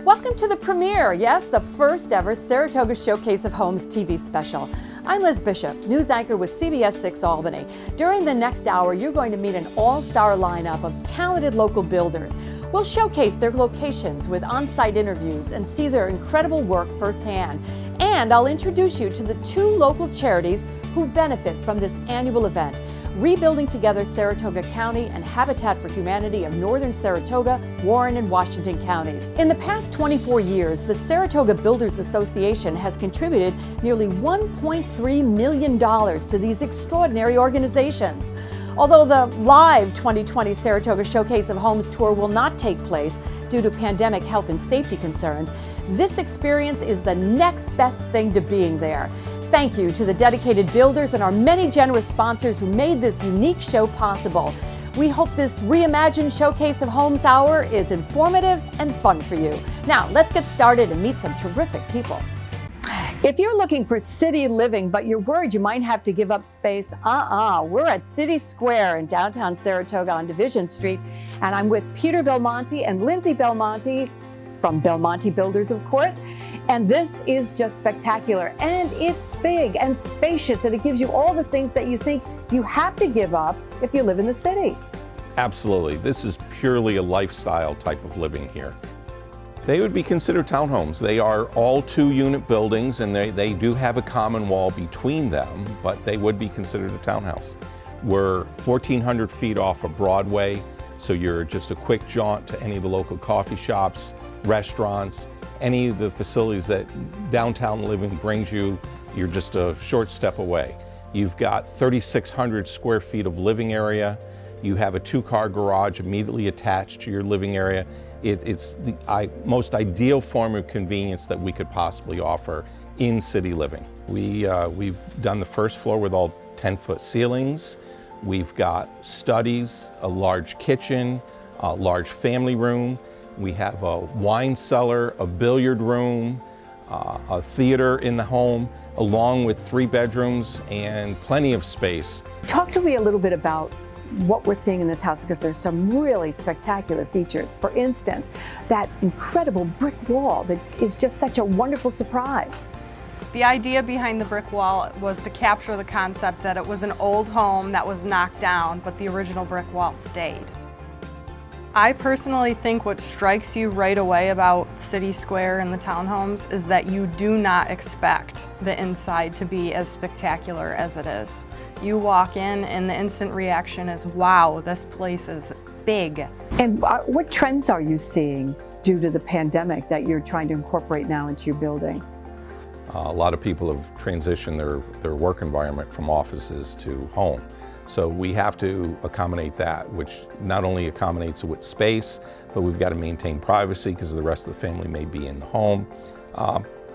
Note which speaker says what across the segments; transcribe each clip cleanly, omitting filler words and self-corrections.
Speaker 1: Welcome to the premiere, yes, the first ever Saratoga Showcase of Homes TV special. I'm Liz Bishop, news anchor with CBS 6 Albany. During the next hour, you're going to meet an all-star lineup of talented local builders. We'll showcase their locations with on-site interviews and see their incredible work firsthand. And I'll introduce you to the two local charities who benefit from this annual event: Rebuilding Together Saratoga County and Habitat for Humanity of Northern Saratoga, Warren, and Washington counties. In the past 24 years, the Saratoga Builders Association has contributed nearly $1.3 million to these extraordinary organizations. Although the live 2020 Saratoga Showcase of Homes tour will not take place due to pandemic health and safety concerns, this experience is the next best thing to being there. Thank you to the dedicated builders and our many generous sponsors who made this unique show possible. We hope this reimagined Showcase of Homes Hour is informative and fun for you. Now, let's get started and meet some terrific people. If you're looking for city living, but you're worried you might have to give up space, we're at City Square in downtown Saratoga on Division Street, and I'm with Peter Belmonte and Lindsay Belmonte from Belmonte Builders, of course. And this is just spectacular, and it's big and spacious, and it gives you all the things that you think you have to give up if you live in the city.
Speaker 2: Absolutely. This is purely a lifestyle type of living here. They would be considered townhomes. They are all two-unit buildings, and they do have a common wall between them, but they would be considered a townhouse. We're 1,400 feet off of Broadway, so you're just a quick jaunt to any of the local coffee shops, restaurants, any of the facilities that downtown living brings you. You're just a short step away. You've got 3,600 square feet of living area. You have a two-car garage immediately attached to your living area. It's the most ideal form of convenience that we could possibly offer in city living. We've done the first floor with all 10-foot ceilings. We've got studies, a large kitchen, a large family room. We have a wine cellar, a billiard room, a theater in the home, along with 3 bedrooms and plenty of space.
Speaker 1: Talk to me a little bit about what we're seeing in this house, because there's some really spectacular features. For instance, that incredible brick wall that is just such a wonderful surprise.
Speaker 3: The idea behind the brick wall was to capture the concept that it was an old home that was knocked down, but the original brick wall stayed. I personally think what strikes you right away about City Square and the townhomes is that you do not expect the inside to be as spectacular as it is. You walk in and the instant reaction is, wow, this place is big.
Speaker 1: And what trends are you seeing due to the pandemic that you're trying to incorporate now into your building?
Speaker 2: A lot of people have transitioned their work environment from offices to home. So we have to accommodate that, which not only accommodates it with space, but we've got to maintain privacy because the rest of the family may be in the home.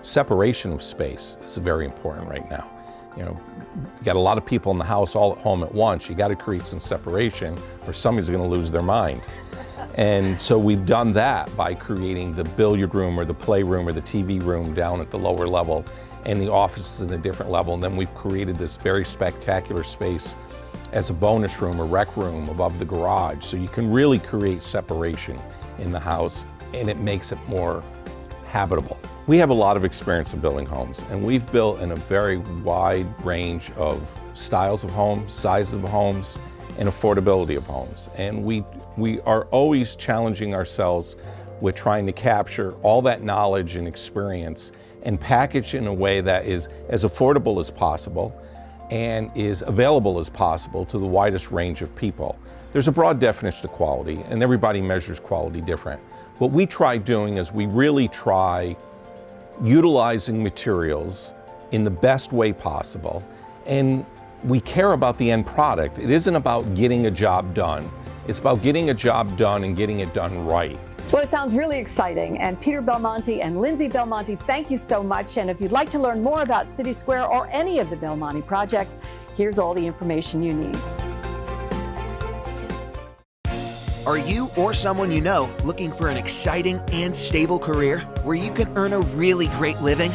Speaker 2: Separation of space is very important right now. You know, you got a lot of people in the house all at home at once. You got to create some separation or somebody's going to lose their mind. And so we've done that by creating the billiard room or the playroom or the TV room down at the lower level and the offices in a different level. And then we've created this very spectacular space as a bonus room or rec room above the garage. So you can really create separation in the house, and it makes it more habitable. We have a lot of experience in building homes, and we've built in a very wide range of styles of homes, sizes of homes, and affordability of homes. And we are always challenging ourselves with trying to capture all that knowledge and experience and package in a way that is as affordable as possible and is available as possible to the widest range of people. There's a broad definition of quality, and everybody measures quality different. What we try doing is we really try utilizing materials in the best way possible, and we care about the end product. It isn't about getting a job done. It's about getting a job done and getting it done right.
Speaker 1: Well, it sounds really exciting. And Peter Belmonte and Lindsay Belmonte, thank you so much. And if you'd like to learn more about City Square or any of the Belmonte projects, here's all the information you need.
Speaker 4: Are you or someone you know looking for an exciting and stable career where you can earn a really great living?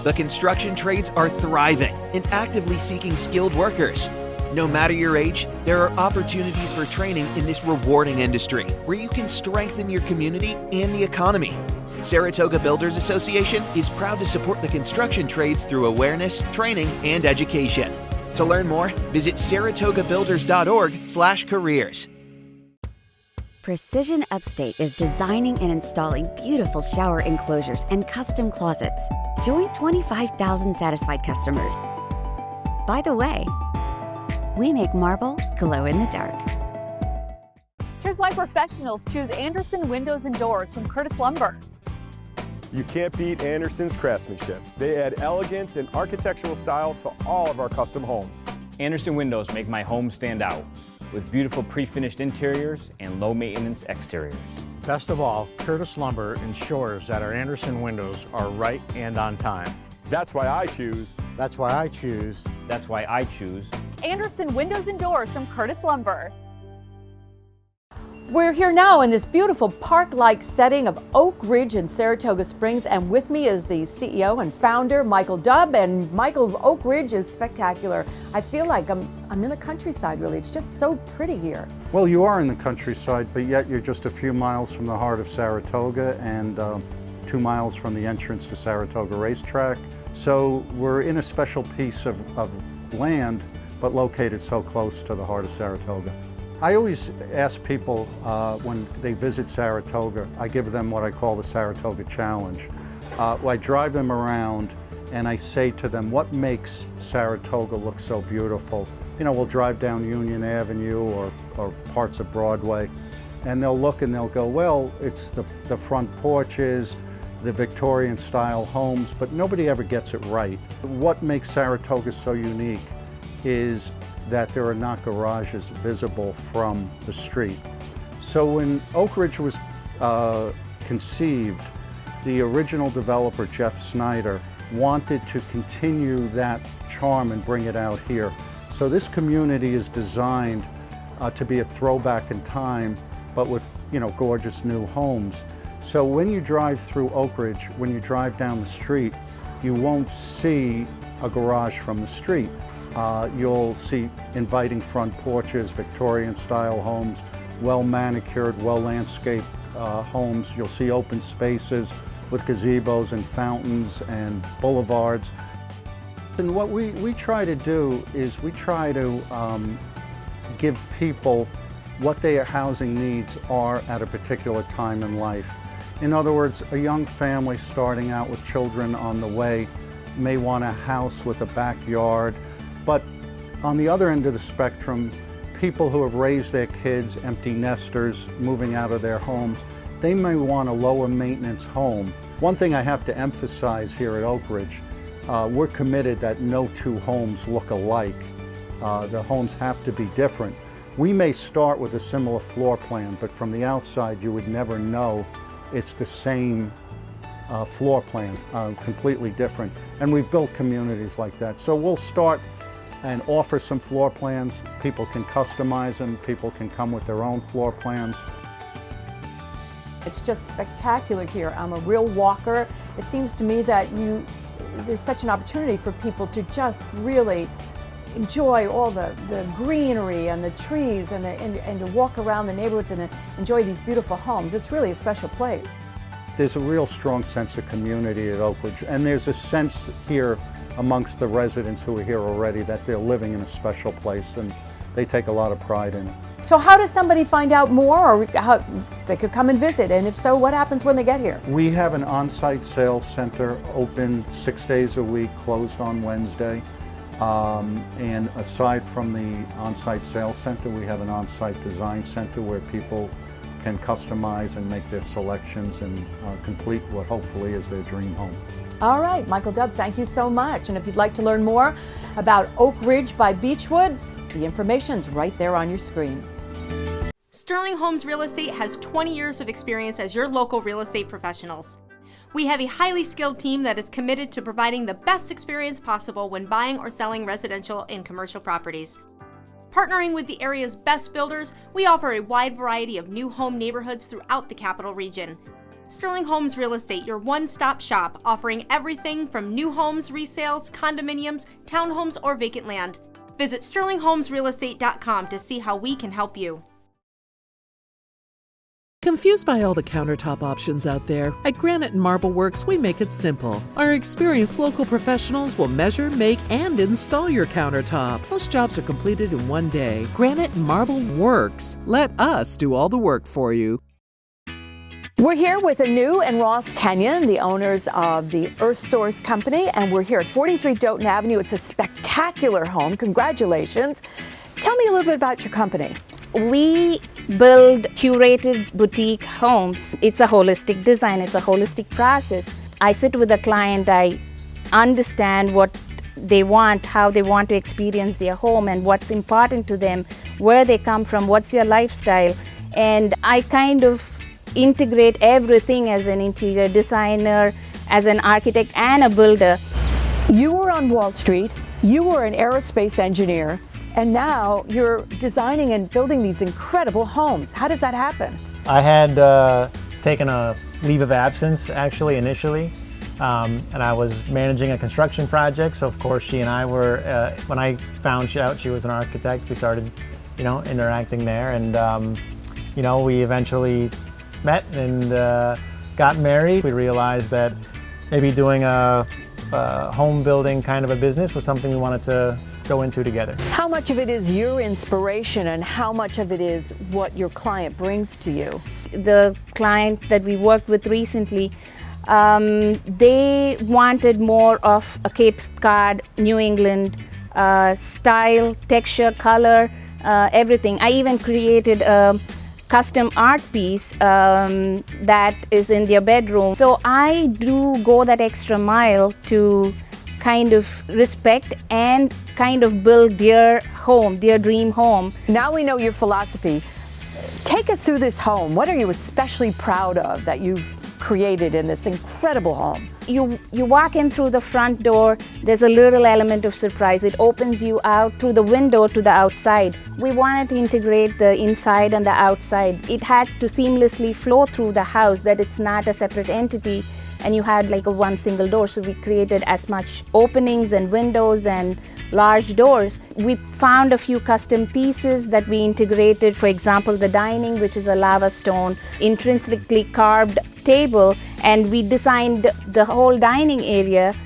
Speaker 4: The construction trades are thriving and actively seeking skilled workers. No matter your age, there are opportunities for training in this rewarding industry where you can strengthen your community and the economy. Saratoga Builders Association is proud to support the construction trades through awareness, training, and education. To learn more, visit saratogabuilders.org/careers.
Speaker 5: Precision Upstate is designing and installing beautiful shower enclosures and custom closets. Join 25,000 satisfied customers. By the way, we make marble glow in the dark.
Speaker 6: Here's why professionals choose Anderson Windows and Doors from Curtis Lumber.
Speaker 7: You can't beat Anderson's craftsmanship. They add elegance and architectural style to all of our custom homes.
Speaker 8: Anderson windows make my home stand out with beautiful pre-finished interiors and low-maintenance exteriors.
Speaker 9: Best of all, Curtis Lumber ensures that our Anderson windows are right and on time.
Speaker 7: That's why I choose.
Speaker 9: That's why I choose.
Speaker 8: That's why I choose
Speaker 6: Anderson Windows and Doors from Curtis Lumber.
Speaker 1: We're here now in this beautiful park-like setting of Oak Ridge in Saratoga Springs, and with me is the CEO and founder, Michael Dubb. And Michael, Oak Ridge is spectacular. I feel like I'm in the countryside, really. It's just so pretty here.
Speaker 10: Well, you are in the countryside, but yet you're just a few miles from the heart of Saratoga and 2 miles from the entrance to Saratoga Racetrack. So we're in a special piece of land, but located so close to the heart of Saratoga. I always ask people when they visit Saratoga, I give them what I call the Saratoga Challenge. I drive them around and I say to them, what makes Saratoga look so beautiful? You know, we'll drive down Union Avenue or parts of Broadway, and they'll look and they'll go, well, it's the front porches, the Victorian style homes, but nobody ever gets it right. What makes Saratoga so unique is that there are not garages visible from the street. So when Oak Ridge was conceived, the original developer, Jeff Snyder, wanted to continue that charm and bring it out here. So this community is designed to be a throwback in time, but with, you know, gorgeous new homes. So when you drive through Oak Ridge, when you drive down the street, you won't see a garage from the street. You'll see inviting front porches, Victorian style homes, well manicured, well landscaped homes. You'll see open spaces with gazebos and fountains and boulevards. And what we try to do is we try to give people what their housing needs are at a particular time in life. In other words, a young family starting out with children on the way may want a house with a backyard. But on the other end of the spectrum, people who have raised their kids, empty nesters, moving out of their homes, they may want a lower maintenance home. One thing I have to emphasize here at Oak Ridge, we're committed that no two homes look alike. The homes have to be different. We may start with a similar floor plan, but from the outside you would never know it's the same floor plan, completely different. And we've built communities like that. So we'll start and offer some floor plans. People can customize them. People can come with their own floor plans.
Speaker 1: It's just spectacular here. I'm a real walker. It seems to me that there's such an opportunity for people to just really enjoy all the greenery and the trees and to walk around the neighborhoods and enjoy these beautiful homes. It's really a special place.
Speaker 10: There's a real strong sense of community at Oak Ridge, and there's a sense here amongst the residents who are here already that they're living in a special place, and they take a lot of pride in it.
Speaker 1: So how does somebody find out more, or how they could come and visit? And if so, what happens when they get here?
Speaker 10: We have an on-site sales center open 6 days a week, closed on Wednesday. And aside from the on-site sales center, we have an on-site design center where people can customize and make their selections and complete what hopefully is their dream home.
Speaker 1: All right, Michael Dubb, thank you so much. And if you'd like to learn more about Oak Ridge by Beechwood, the information's right there on your screen.
Speaker 11: Sterling Homes Real Estate has 20 years of experience as your local real estate professionals. We have a highly skilled team that is committed to providing the best experience possible when buying or selling residential and commercial properties. Partnering with the area's best builders, we offer a wide variety of new home neighborhoods throughout the capital region. Sterling Homes Real Estate, your one-stop shop, offering everything from new homes, resales, condominiums, townhomes, or vacant land. Visit sterlinghomesrealestate.com to see how we can help you.
Speaker 12: Confused by all the countertop options out there? At Granite and Marble Works, we make it simple. Our experienced local professionals will measure, make, and install your countertop. Most jobs are completed in one day. Granite and Marble Works. Let us do all the work for you.
Speaker 1: We're here with Anu and Ross Kenyon, the owners of the Earthsource company, and we're here at 43 Downton Avenue. It's a spectacular home. Congratulations. Tell me a little bit about your company.
Speaker 13: We build curated boutique homes. It's a holistic design, it's a holistic process. I sit with a client, I understand what they want, how they want to experience their home and what's important to them, where they come from, what's their lifestyle. And I kind of integrate everything as an interior designer, as an architect and a builder.
Speaker 1: You were on Wall Street, you were an aerospace engineer, and now you're designing and building these incredible homes. How does that happen?
Speaker 14: I had taken a leave of absence actually initially, and I was managing a construction project. So of course she and I were, when I found out she was an architect, we started, interacting there, and we eventually met and got married. We realized that maybe doing a home building kind of a business was something we wanted to go into together.
Speaker 1: How much of it is your inspiration and how much of it is what your client brings to you?
Speaker 13: The client that we worked with recently, they wanted more of a Cape Cod, New England style, texture, color, everything. I even created a custom art piece that is in their bedroom. So I do go that extra mile to kind of respect and kind of build their home, their dream home.
Speaker 1: Now we know your philosophy. Take us through this home. What are you especially proud of that you've created in this incredible home?
Speaker 13: You walk in through the front door, there's a little element of surprise. It opens you out through the window to the outside. We wanted to integrate the inside and the outside. It had to seamlessly flow through the house, that it's not a separate entity, and you had like a one single door. So we created as much openings and windows and large doors. We found a few custom pieces that we integrated. For example, the dining, which is a lava stone, intrinsically carved table, and we designed the whole dining area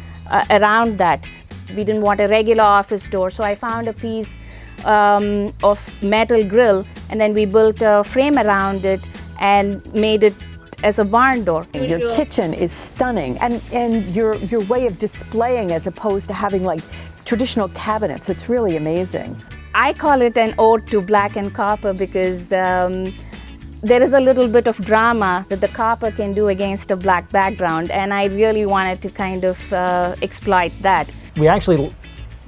Speaker 13: around that. We didn't want a regular office door, so I found a piece of metal grill, and then we built a frame around it and made it as a barn door.
Speaker 1: Your kitchen is stunning, and your way of displaying as opposed to having like traditional cabinets, it's really amazing.
Speaker 13: I call it an ode to black and copper because there is a little bit of drama that the copper can do against a black background, and I really wanted to kind of exploit that.
Speaker 14: We actually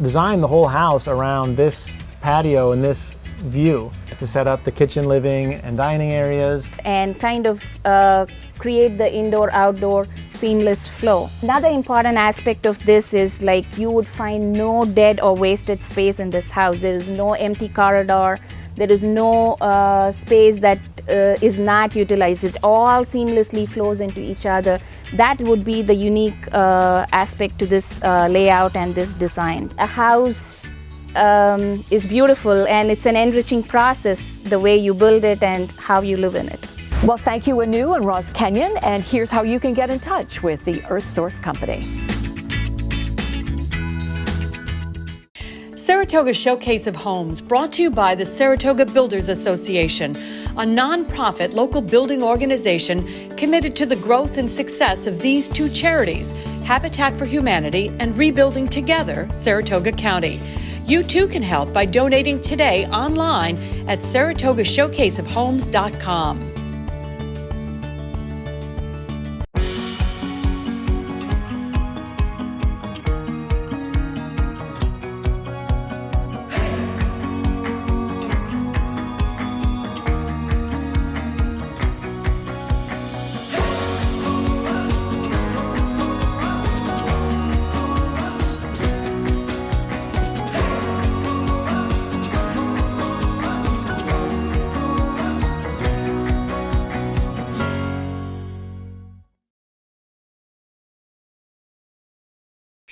Speaker 14: designed the whole house around this patio and this view to set up the kitchen, living, and dining areas.
Speaker 13: And kind of create the indoor-outdoor seamless flow. Another important aspect of this is like you would find no dead or wasted space in this house. There is no empty corridor. There is no space that is not utilized. It all seamlessly flows into each other. That would be the unique aspect to this layout and this design. A house is beautiful, and it's an enriching process, the way you build it and how you live in it.
Speaker 1: Well, thank you, Anu and Ross Kenyon, and here's how you can get in touch with the Earthsource company. Saratoga Showcase of Homes, brought to you by the Saratoga Builders Association, a nonprofit local building organization committed to the growth and success of these two charities, Habitat for Humanity and Rebuilding Together Saratoga County. You too can help by donating today online at SaratogaShowcaseOfHomes.com.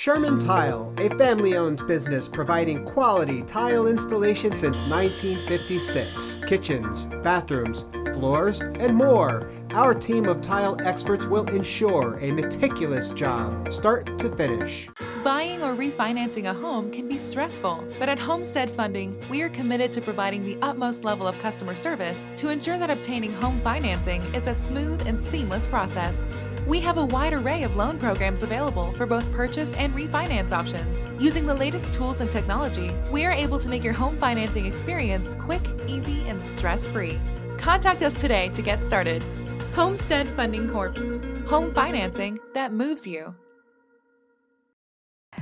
Speaker 15: Sherman Tile, a family-owned business providing quality tile installation since 1956. Kitchens, bathrooms, floors, and more. Our team of tile experts will ensure a meticulous job, start to finish.
Speaker 16: Buying or refinancing a home can be stressful, but at Homestead Funding, we are committed to providing the utmost level of customer service to ensure that obtaining home financing is a smooth and seamless process. We have a wide array of loan programs available for both purchase and refinance options. Using the latest tools and technology, we are able to make your home financing experience quick, easy, and stress-free. Contact us today to get started. Homestead Funding Corp. Home financing that moves you.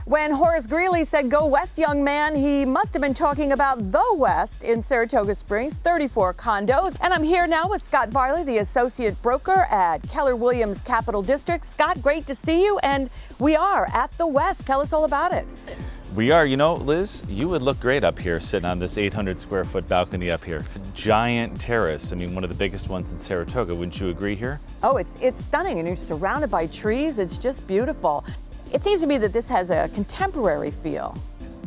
Speaker 1: When Horace Greeley said, "Go west, young man," he must have been talking about the West in Saratoga Springs, 34 condos. And I'm here now with Scott Varley, the associate broker at Keller Williams Capital District. Scott, great to see you. And we are at the West. Tell us all about it.
Speaker 17: We are. You know, Liz, you would look great up here sitting on this 800 square foot balcony up here. Giant terrace. I mean, one of the biggest ones in Saratoga. Wouldn't you agree here?
Speaker 1: Oh, it's stunning. And you're surrounded by trees. It's just beautiful. It seems to me that this has a contemporary feel.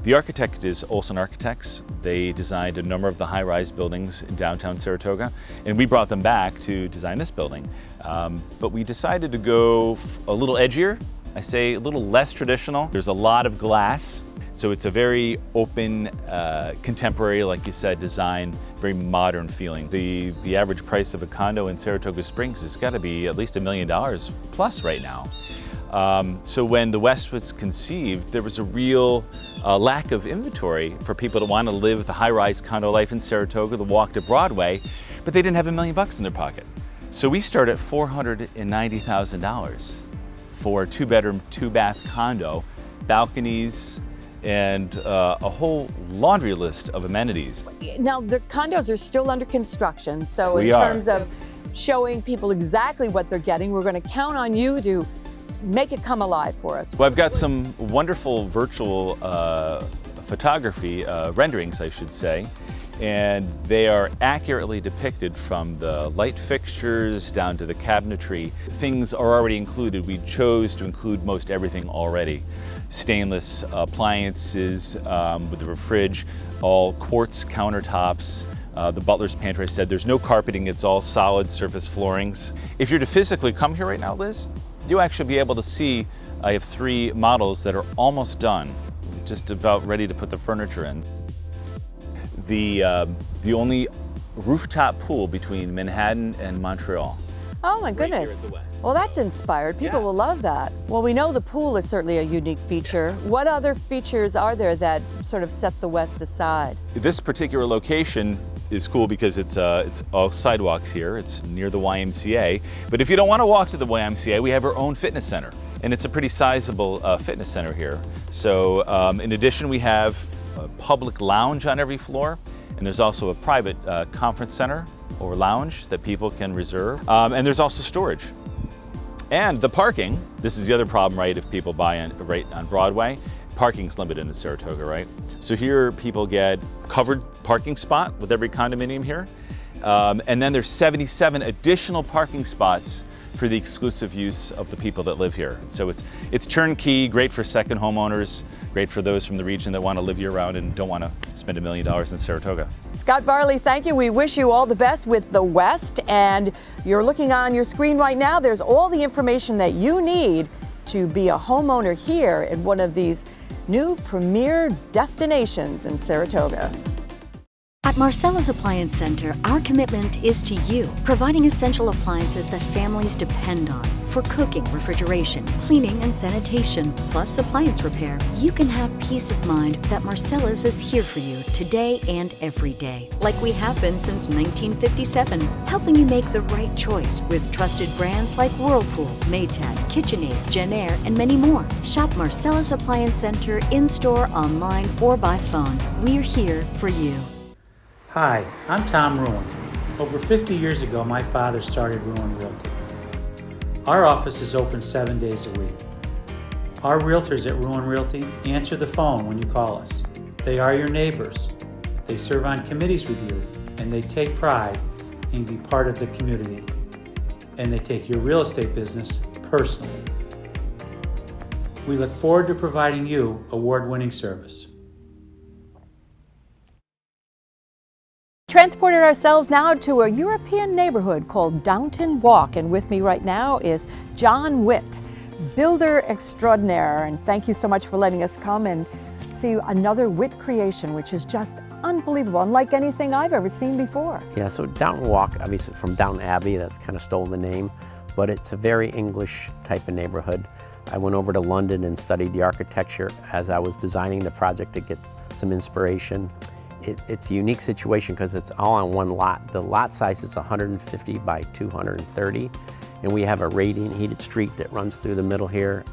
Speaker 17: The architect is Olsen Architects. They designed a number of the high-rise buildings in downtown Saratoga, and we brought them back to design this building. But we decided to go a little edgier. I say a little less traditional. There's a lot of glass, so it's a very open, contemporary, like you said, design, very modern feeling. The average price of a condo in Saratoga Springs has got to be at least $1 million plus right now. So when the West was conceived, there was a real lack of inventory for people to want to live the high-rise condo life in Saratoga, to walk to Broadway, but they didn't have $1 million in their pocket. So we started at $490,000 for a 2-bedroom, 2-bath condo, balconies, and a whole laundry list of amenities.
Speaker 1: Now, the condos are still under construction, so in
Speaker 17: We are.
Speaker 1: terms of showing people exactly what they're getting, we're going to count on you to make it come alive for us.
Speaker 17: Well, I've got some wonderful virtual photography, renderings, I should say, and they are accurately depicted from the light fixtures down to the cabinetry. Things are already included. We chose to include most everything already. Stainless appliances with the fridge, all quartz countertops. The butler's pantry, I said, there's no carpeting, it's all solid surface floorings. If you're to physically come here right now, Liz, you'll actually be able to see I have 3 models that are almost done, just about ready to put the furniture in. The only rooftop pool between Manhattan and Montreal.
Speaker 1: Oh my goodness. Well, that's inspired. People will love that. Well, we know the pool is certainly a unique feature. What other features are there that sort of set the West aside?
Speaker 17: This particular location is cool because it's all sidewalks here. It's near the YMCA. But if you don't want to walk to the YMCA, we have our own fitness center. And it's a pretty sizable fitness center here. So in addition, we have a public lounge on every floor. And there's also a private conference center or lounge that people can reserve. And there's also storage. And the parking, this is the other problem, right, if people buy right on Broadway, parking's limited in Saratoga, right? So here people get covered parking spot with every condominium here. And then there's 77 additional parking spots for the exclusive use of the people that live here. So it's turnkey, great for second homeowners, great for those from the region that want to live year-round and don't want to spend $1 million in Saratoga.
Speaker 1: Scott Varley, thank you. We wish you all the best with the West. And you're looking on your screen right now. There's all the information that you need to be a homeowner here in one of these new premier destinations in Saratoga.
Speaker 18: At Marcella's Appliance Center, our commitment is to you, providing essential appliances that families depend on for cooking, refrigeration, cleaning, and sanitation, plus appliance repair. You can have peace of mind that Marcella's is here for you today and every day, like we have been since 1957, helping you make the right choice with trusted brands like Whirlpool, Maytag, KitchenAid, Genair, and many more. Shop Marcella's Appliance Center in-store, online, or by phone. We're here for you.
Speaker 19: Hi, I'm Tom Ruin. Over 50 years ago, my father started Ruin Realty. Our office is open 7 days a week. Our realtors at Ruin Realty answer the phone when you call us. They are your neighbors. They serve on committees with you, and they take pride in being part of the community. And they take your real estate business personally. We look forward to providing you award-winning service.
Speaker 1: Transported ourselves now to a European neighborhood called Downton Walk, and with me right now is John Witt, builder extraordinaire, and thank you so much for letting us come and see another Witt creation, which is just unbelievable, unlike anything I've ever seen before.
Speaker 20: Yeah, so Downton Walk, obviously from Downton Abbey, that's kind of stolen the name, but it's a very English type of neighborhood. I went over to London and studied the architecture as I was designing the project to get some inspiration. It's a unique situation because it's all on one lot. The lot size is 150 by 230, and we have a radiant heated street that runs through the middle here.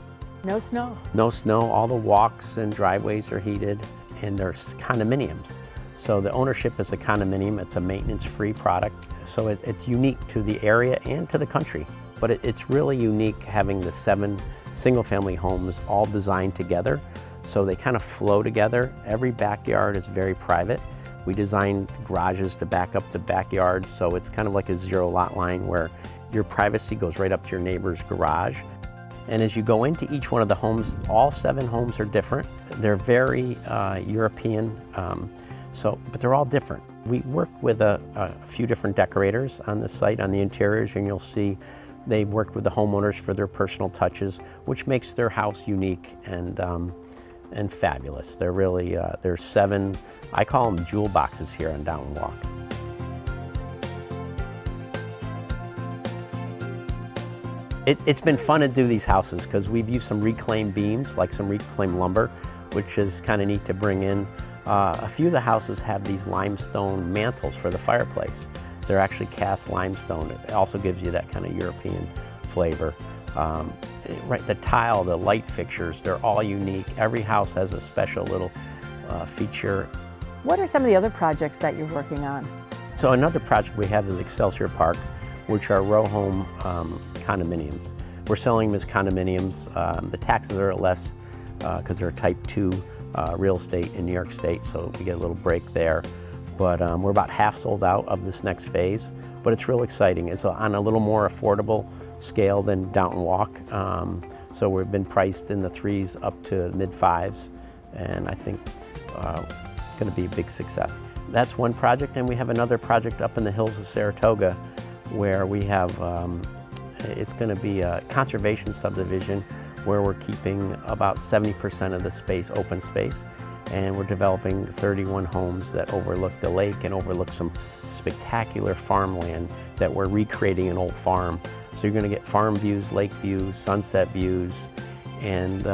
Speaker 1: No snow.
Speaker 20: No snow, all the walks and driveways are heated, and there's condominiums. So the ownership is a condominium, it's a maintenance-free product. So it's unique to the area and to the country. But it's really unique having the 7 single-family homes all designed together. So they kind of flow together. Every backyard is very private. We designed garages to back up to backyards, so it's kind of like a zero lot line where your privacy goes right up to your neighbor's garage. And as you go into each one of the homes, all 7 homes are different. They're very European, but they're all different. We work with a few different decorators on the site, on the interiors, and you'll see they've worked with the homeowners for their personal touches, which makes their house unique and fabulous. They're really, there's 7, I call them jewel boxes here on Downton Walk. It's been fun to do these houses because we've used some reclaimed beams, like some reclaimed lumber, which is kind of neat to bring in. A few of the houses have these limestone mantles for the fireplace. They're actually cast limestone. It also gives you that kind of European flavor. Right, the tile, the light fixtures, they're all unique. Every house has a special little feature.
Speaker 1: What are some of the other projects that you're working on?
Speaker 20: So another project we have is Excelsior Park, which are row home condominiums. We're selling them as condominiums. The taxes are less because they're type 2 real estate in New York State, so we get a little break there. But we're about half sold out of this next phase, but it's real exciting. It's on a little more affordable scale than Downton Walk. So we've been priced in the 3s up to mid-5s, and I think it's going to be a big success. That's one project, and we have another project up in the hills of Saratoga where we have, it's going to be a conservation subdivision where we're keeping about 70% of the space open space, and we're developing 31 homes that overlook the lake and overlook some spectacular farmland that we're recreating an old farm. So you're going to get farm views, lake views, sunset views, and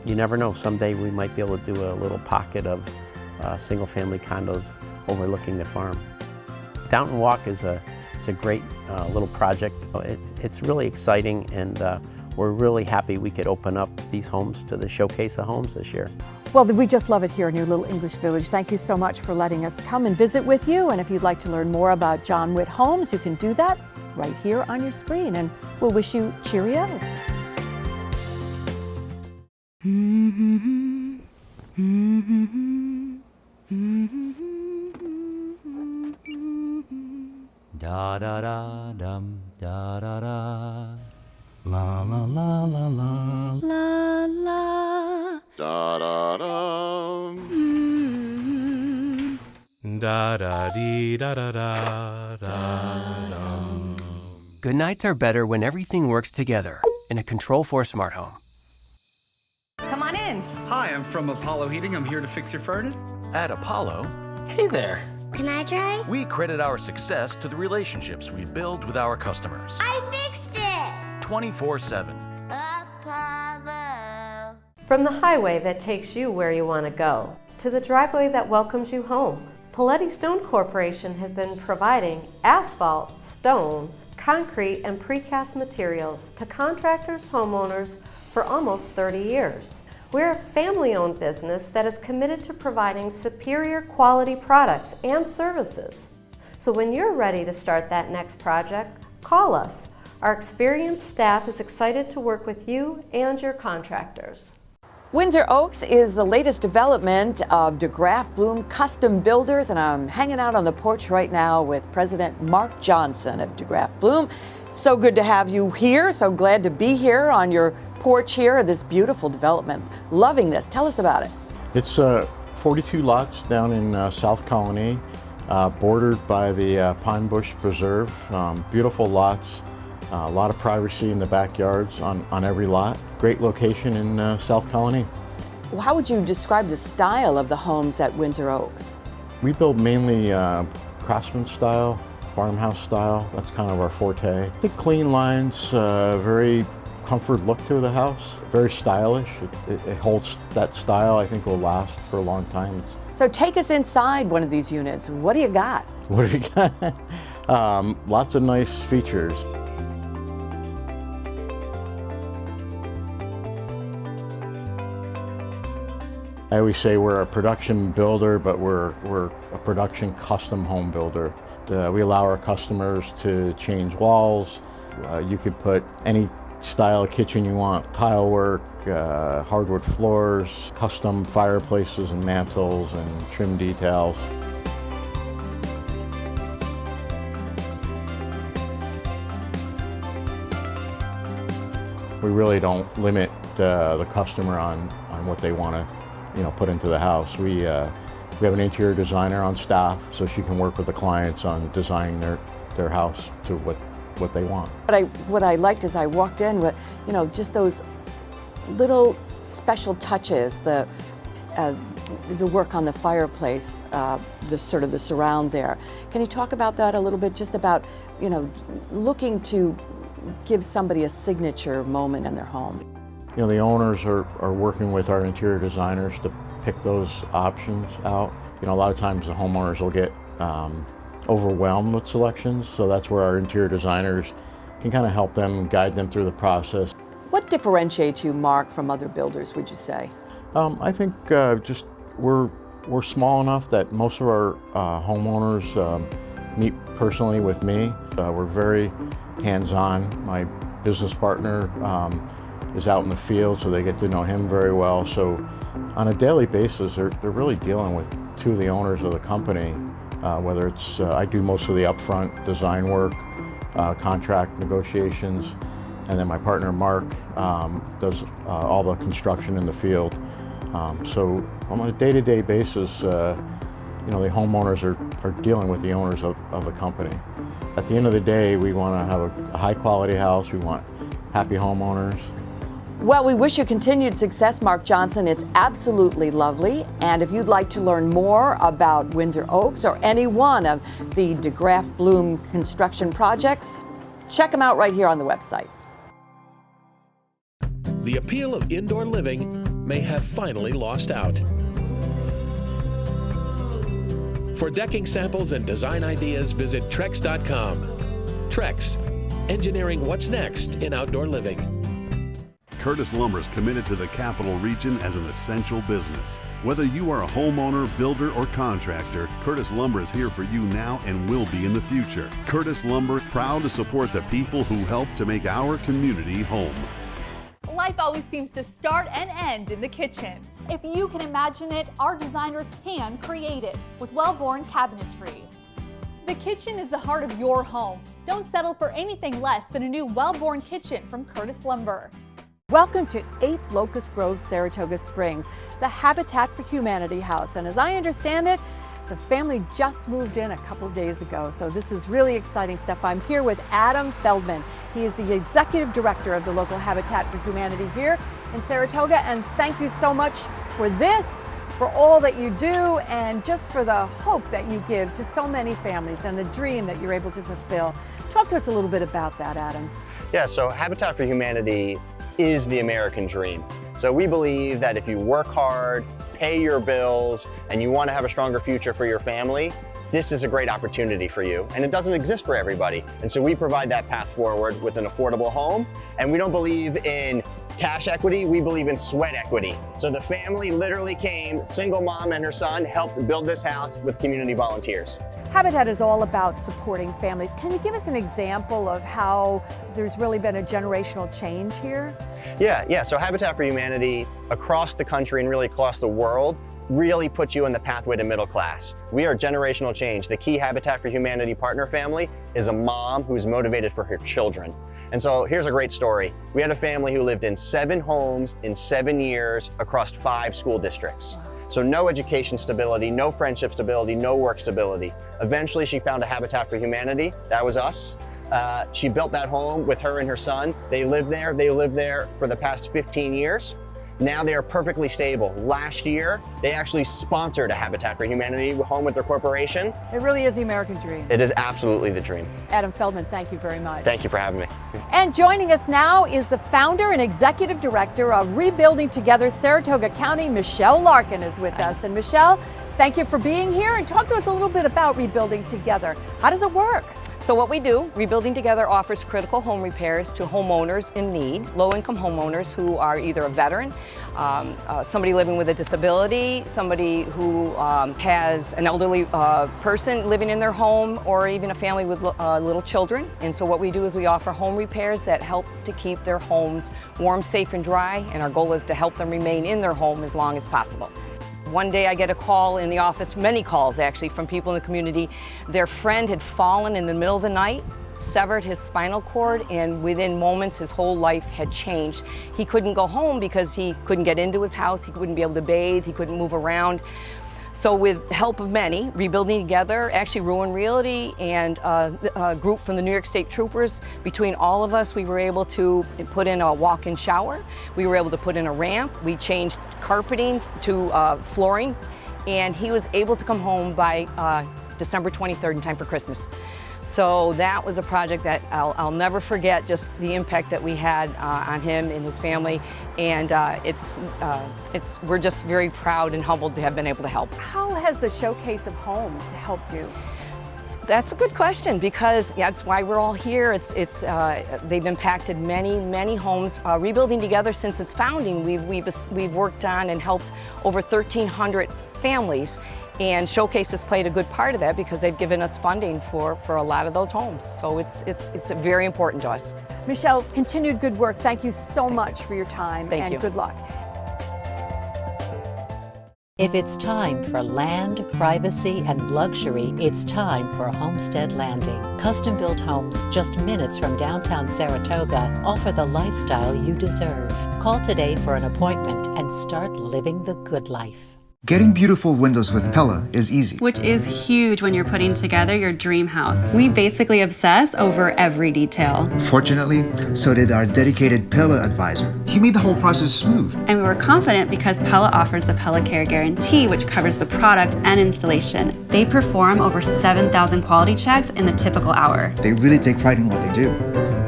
Speaker 20: you never know, someday we might be able to do a little pocket of single-family condos overlooking the farm. Downton Walk is it's a great little project. It's really exciting, and we're really happy we could open up these homes to the showcase of homes this year.
Speaker 1: Well, we just love it here in your little English village. Thank you so much for letting us come and visit with you. And if you'd like to learn more about John Witt Homes, you can do that right here on your screen. And we'll wish you cheerio.
Speaker 21: Da da da dum da da da. La la la la la la la
Speaker 22: Da da da.
Speaker 21: da da dee da da da da.
Speaker 23: Good nights are better when everything works together in a Control4 smart home.
Speaker 24: Come on in.
Speaker 25: Hi, I'm from Apollo Heating. I'm here to fix your furnace.
Speaker 26: At Apollo,
Speaker 24: Hey there. Can I try?
Speaker 26: we credit our success to the relationships we build with our customers.
Speaker 24: I fixed it.
Speaker 26: 24/7.
Speaker 24: Apollo.
Speaker 27: From the highway that takes you where you want to go, to the driveway that welcomes you home, Paletti Stone Corporation has been providing asphalt, stone, concrete, and precast materials to contractors, homeowners for almost 30 years. We're a family-owned business that is committed to providing superior quality products and services. So when you're ready to start that next project, call us. Our experienced staff is excited to work with you and your contractors.
Speaker 1: Windsor Oaks is the latest development of DeGraff Bloom Custom Builders, and I'm hanging out on the porch right now with President Mark Johnson of DeGraff Bloom. So good to have you here. So glad to be here on your porch here at this beautiful development. Loving this. Tell us about it.
Speaker 10: It's 42 lots down in South Colony. bordered by the Pine Bush Preserve. Beautiful lots, a lot of privacy in the backyards on every lot. Great location in South Colony.
Speaker 1: Well, how would you describe the style of the homes at Windsor Oaks?
Speaker 10: We build mainly craftsman style, farmhouse style. That's kind of our forte. I think clean lines, very comfort look to the house, very stylish. It holds that style. I think will last for a long time.
Speaker 1: So take us inside one of these units. What do you got?
Speaker 10: What do you got? Lots of nice features. I always say we're a production builder, but we're a production custom home builder. We allow our customers to change walls. You could put any style of kitchen you want, tile work, hardwood floors, custom fireplaces and mantles and trim details. We really don't limit the customer on what they want to put into the house. We have an interior designer on staff, so she can work with the clients on designing their house to what they want.
Speaker 1: What I liked as I walked in with, just those little special touches, the work on the fireplace, the sort of the surround there. Can you talk about that a little bit? Just about, looking to give somebody a signature moment in their home.
Speaker 10: The owners are working with our interior designers to pick those options out. A lot of times the homeowners will get overwhelmed with selections, so that's where our interior designers can kind of help them, guide them through the process.
Speaker 1: What differentiates you, Mark, from other builders, would you say?
Speaker 10: I think just we're small enough that most of our homeowners meet personally with me. We're very hands-on. My business partner is out in the field, so they get to know him very well. So on a daily basis, they're really dealing with two of the owners of the company, whether it's, I do most of the upfront design work, contract negotiations, and then my partner Mark does all the construction in the field. So on a day-to-day basis, the homeowners are dealing with the owners of the company. At the end of the day, we want to have a high-quality house. We want happy homeowners.
Speaker 1: Well, we wish you continued success, Mark Johnson. It's absolutely lovely. And if you'd like to learn more about Windsor Oaks or any one of the DeGraff Bloom construction projects, check them out right here on the website.
Speaker 2: The appeal of indoor living may have finally lost out. For decking samples and design ideas, visit Trex.com. Trex, engineering what's next in outdoor living.
Speaker 3: Curtis Lumber is committed to the Capital Region as an essential business. Whether you are a homeowner, builder, or contractor, Curtis Lumber is here for you now and will be in the future. Curtis Lumber, proud to support the people who help to make our community home.
Speaker 6: Life always seems to start and end in the kitchen. If you can imagine it, our designers can create it with well-born cabinetry. The kitchen is the heart of your home. Don't settle for anything less than a new well-born kitchen from Curtis Lumber.
Speaker 1: Welcome to 8 Locust Grove, Saratoga Springs, the Habitat for Humanity house. And as I understand it, the family just moved in a couple days ago, so this is really exciting stuff. I'm here with Adam Feldman. He is the Executive Director of the local Habitat for Humanity here in Saratoga, and thank you so much for this, for all that you do, and just for the hope that you give to so many families and the dream that you're able to fulfill. Talk to us a little bit about that, Adam.
Speaker 4: Yeah, so Habitat for Humanity is the American dream. So we believe that if you work hard, pay your bills, and you want to have a stronger future for your family, this is a great opportunity for you. And it doesn't exist for everybody. And so we provide that path forward with an affordable home. And we don't believe in cash equity, we believe in sweat equity. So the family literally came, single mom and her son helped build this house with community volunteers.
Speaker 1: Habitat is all about supporting families. Can you give us an example of how there's really been a generational change here?
Speaker 4: Yeah. So Habitat for Humanity across the country and really across the world really puts you in the pathway to middle class. We are generational change. The key Habitat for Humanity partner family is a mom who's motivated for her children. And so here's a great story. We had a family who lived in 7 homes in 7 years across 5 school districts. So no education stability, no friendship stability, no work stability. Eventually she found a Habitat for Humanity, that was us. She built that home with her and her son. They lived there for the past 15 years. Now they are perfectly stable. Last year, they actually sponsored a Habitat for Humanity home with their corporation.
Speaker 1: It really is the American dream.
Speaker 4: It is absolutely the dream.
Speaker 1: Adam Feldman, thank you very much.
Speaker 4: Thank you for having me.
Speaker 1: And joining us now is the founder and executive director of Rebuilding Together Saratoga County, Michelle Larkin is with us. And Michelle, thank you for being here, and talk to us a little bit about Rebuilding Together. How does it work?
Speaker 5: So what we do, Rebuilding Together offers critical home repairs to homeowners in need, low-income homeowners who are either a veteran, somebody living with a disability, somebody who has an elderly person living in their home, or even a family with little children. And so what we do is we offer home repairs that help to keep their homes warm, safe, and dry, and our goal is to help them remain in their home as long as possible. One day I get a call in the office, many calls actually, from people in the community. Their friend had fallen in the middle of the night, severed his spinal cord, and within moments his whole life had changed. He couldn't go home because he couldn't get into his house, he wouldn't be able to bathe, he couldn't move around. So with the help of many, Rebuilding Together, actually Ruin Realty, and a group from the New York State Troopers, between all of us, we were able to put in a walk-in shower. We were able to put in a ramp. We changed carpeting to flooring, and he was able to come home by December 23rd in time for Christmas. So that was a project that I'll never forget, just the impact that we had on him and his family, and we're just very proud and humbled to have been able to help.
Speaker 1: How has the Showcase of Homes helped you?
Speaker 5: That's a good question, because that's why we're all here. They've impacted many homes. Rebuilding Together, since its founding, we've worked on and helped over 1,300 families. And Showcase has played a good part of that because they've given us funding for a lot of those homes. So it's very important to us.
Speaker 1: Michelle, continued good work. Thank you so much for your time.
Speaker 5: Thank you.
Speaker 1: Good luck.
Speaker 7: If it's time for land, privacy, and luxury, it's time for Homestead Landing. Custom-built homes just minutes from downtown Saratoga offer the lifestyle you deserve. Call today for an appointment and start living the good life.
Speaker 8: Getting beautiful windows with Pella is easy.
Speaker 9: Which is huge when you're putting together your dream house. We basically obsess over every detail.
Speaker 8: Fortunately, so did our dedicated Pella advisor. He made the whole process smooth.
Speaker 9: And we were confident because Pella offers the Pella Care Guarantee, which covers the product and installation. They perform over 7,000 quality checks in the typical hour.
Speaker 8: They really take pride in what they do.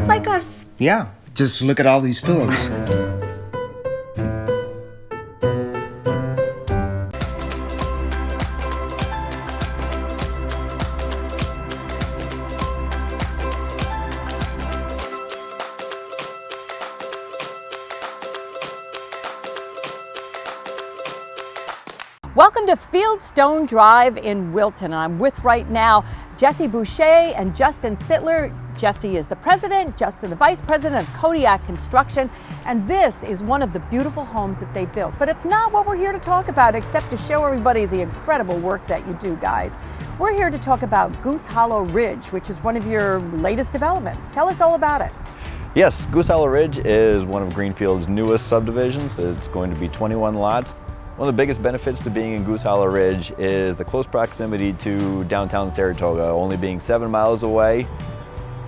Speaker 9: Like us.
Speaker 8: Yeah, just look at all these pillows.
Speaker 1: Welcome to Fieldstone Drive in Wilton, and I'm with right now Jesse Boucher and Justin Sittler. Jesse is the president, Justin the vice president of Kodiak Construction, and this is one of the beautiful homes that they built. But it's not what we're here to talk about, except to show everybody the incredible work that you do, guys. We're here to talk about Goose Hollow Ridge, which is one of your latest developments. Tell us all about it.
Speaker 11: Yes, Goose Hollow Ridge is one of Greenfield's newest subdivisions. It's going to be 21 lots. One of the biggest benefits to being in Goose Hollow Ridge is the close proximity to downtown Saratoga, only being 7 miles away,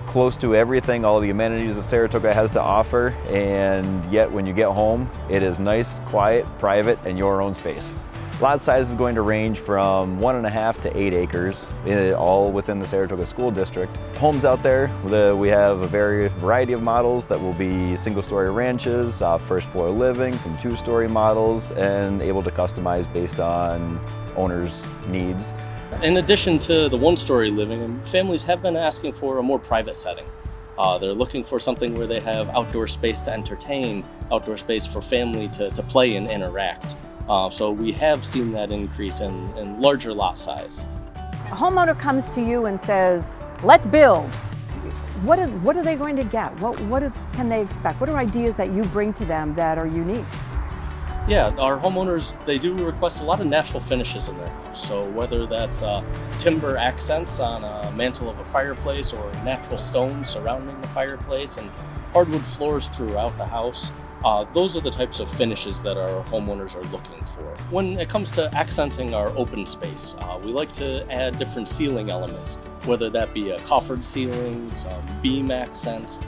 Speaker 11: close to everything, all the amenities that Saratoga has to offer, and yet when you get home, it is nice, quiet, private, and your own space. Lot size is going to range from 1.5 to 8 acres, all within the Saratoga School District. Homes out there, we have a variety of models that will be single-story ranches, first floor living, some 2-story models, and able to customize based on owners' needs.
Speaker 12: In addition to the 1-story living, families have been asking for a more private setting. They're looking for something where they have outdoor space to entertain, outdoor space for family to play and interact. So we have seen that increase in larger lot size.
Speaker 1: A homeowner comes to you and says, let's build. What are they going to get? What can they expect? What are ideas that you bring to them that are unique?
Speaker 12: Yeah, our homeowners, they do request a lot of natural finishes in their house. So whether that's timber accents on a mantle of a fireplace or natural stones surrounding the fireplace and hardwood floors throughout the house. Those are the types of finishes that our homeowners are looking for. When it comes to accenting our open space, we like to add different ceiling elements, whether that be a coffered ceiling, some beam accents,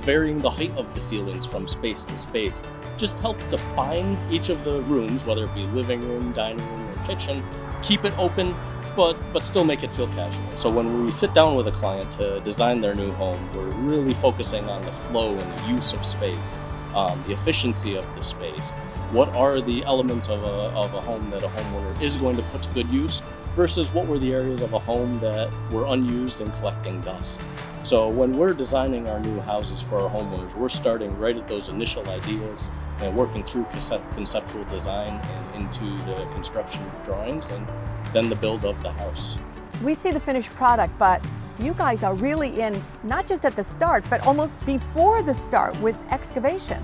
Speaker 12: varying the height of the ceilings from space to space. Just helps define each of the rooms, whether it be living room, dining room, or kitchen, keep it open, but still make it feel casual. So when we sit down with a client to design their new home, we're really focusing on the flow and the use of space, the efficiency of the space. What are the elements of a home that a homeowner is going to put to good use versus what were the areas of a home that were unused and collecting dust. So when we're designing our new houses for our homeowners, we're starting right at those initial ideas and working through conceptual design and into the construction drawings and then the build of the house.
Speaker 1: We see the finished product, but you guys are really in, not just at the start, but almost before the start with excavation.